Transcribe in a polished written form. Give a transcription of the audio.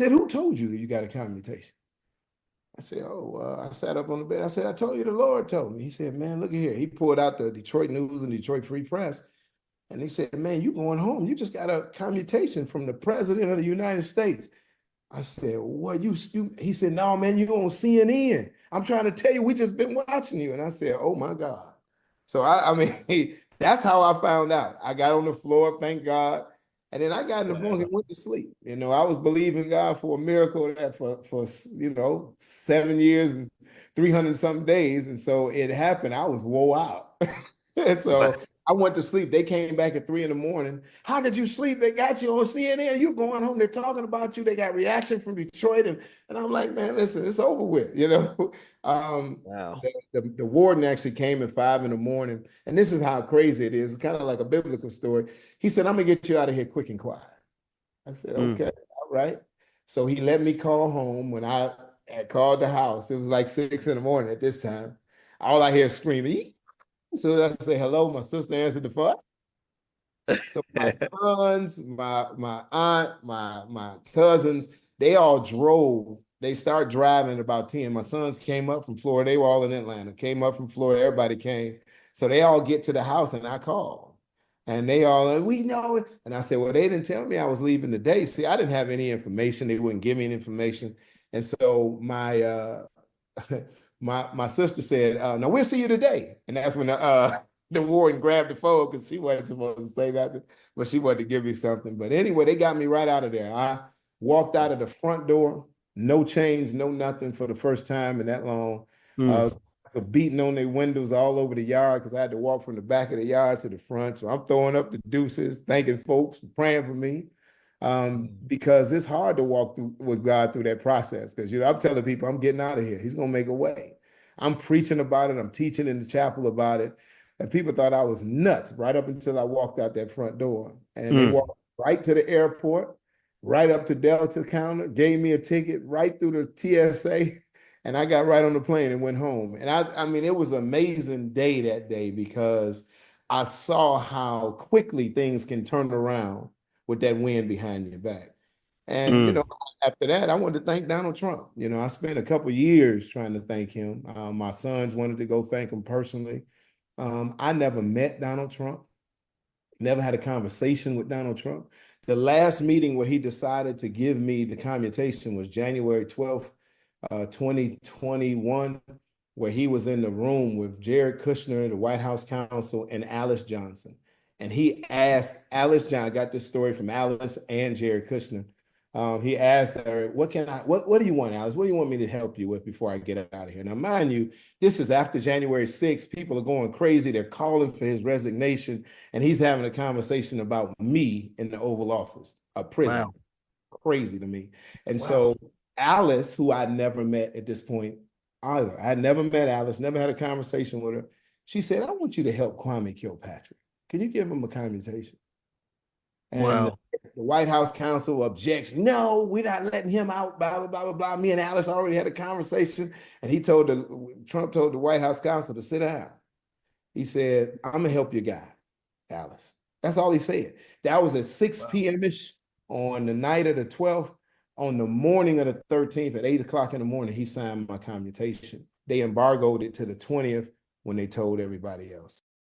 said, who told you you got a commutation? I said, oh, I sat up on the bed. I said, I told you the Lord told me. He said, man, look at here. He pulled out the Detroit News and Detroit Free Press. And he said, man, you going home. You just got a commutation from the president of the United States. I said, what you he said, no, man, you on CNN. I'm trying to tell you, we just been watching you. And I said, oh my God. So I mean, that's how I found out. I got on the floor, thank God. And then I got in the bunk and went to sleep. You know, I was believing God for a miracle that for 7 years and 300 something days. And so it happened. I was wore out. And so I went to sleep. They came back at 3 in. How did you sleep? They got you on CNN. You going home. They're talking about you. They got reaction from Detroit. And I'm like, man, listen, it's over with, you know. Wow. The warden actually came at 5 in. And this is how crazy it is. It's kind of like a biblical story. He said, I'm going to get you out of here quick and quiet. I said, okay, all right. So he let me call home. When I had called the house, it was like 6 in at this time. All I hear is screaming. So I say hello. My sister answered the phone. So my sons, my aunt, my cousins, they all drove. They start driving at about 10. My sons came up from Florida. They were all in Atlanta. Came up from Florida. Everybody came. So they all get to the house and I called. And they all, we know it. And I said, well, they didn't tell me I was leaving today. See, I didn't have any information. They wouldn't give me any information. And so my my sister said, no, we'll see you today. And that's when the warden grabbed the phone because she wasn't supposed to say that, but she wanted to give me something. But anyway, they got me right out of there. I walked out of the front door, no chains, no nothing for the first time in that long. Beating on their windows all over the yard because I had to walk from the back of the yard to the front. So I'm throwing up the deuces, thanking folks for praying for me. Because it's hard to walk through with God through that process. Because I'm telling people I'm getting out of here. He's gonna make a way. I'm preaching about it. I'm teaching in the chapel about it. And people thought I was nuts right up until I walked out that front door. And they walked right to the airport, right up to Delta counter, gave me a ticket right through the TSA. And I got right on the plane and went home. And I mean, it was an amazing day that day because I saw how quickly things can turn around with that wind behind your back. And, after that, I wanted to thank Donald Trump. I spent a couple years trying to thank him. My sons wanted to go thank him personally. I never met Donald Trump, never had a conversation with Donald Trump. The last meeting where he decided to give me the commutation was January 12th, 2021, where he was in the room with Jared Kushner, the White House counsel, and Alice Johnson. And he asked Alice Johnson, I got this story from Alice and Jared Kushner. He asked her, what do you want, Alice? What do you want me to help you with before I get out of here? Now, mind you, this is after January 6th. People are going crazy. They're calling for his resignation. And he's having a conversation about me in the Oval Office, a prison. Wow. Crazy to me. And so Alice, who I'd never met at this point either, I had never met Alice, never had a conversation with her. She said, I want you to help Kwame Kilpatrick. Can you give him a commutation? And the White House counsel objects. No, we're not letting him out, blah, blah, blah, blah, blah. Me and Alice already had a conversation. And Trump told the White House counsel to sit down. He said, I'm going to help your guy, Alice. That's all he said. That was at 6 p.m.-ish on the night of the 12th. On the morning of the 13th at 8 o'clock in the morning, he signed my commutation. They embargoed it to the 20th when they told everybody else.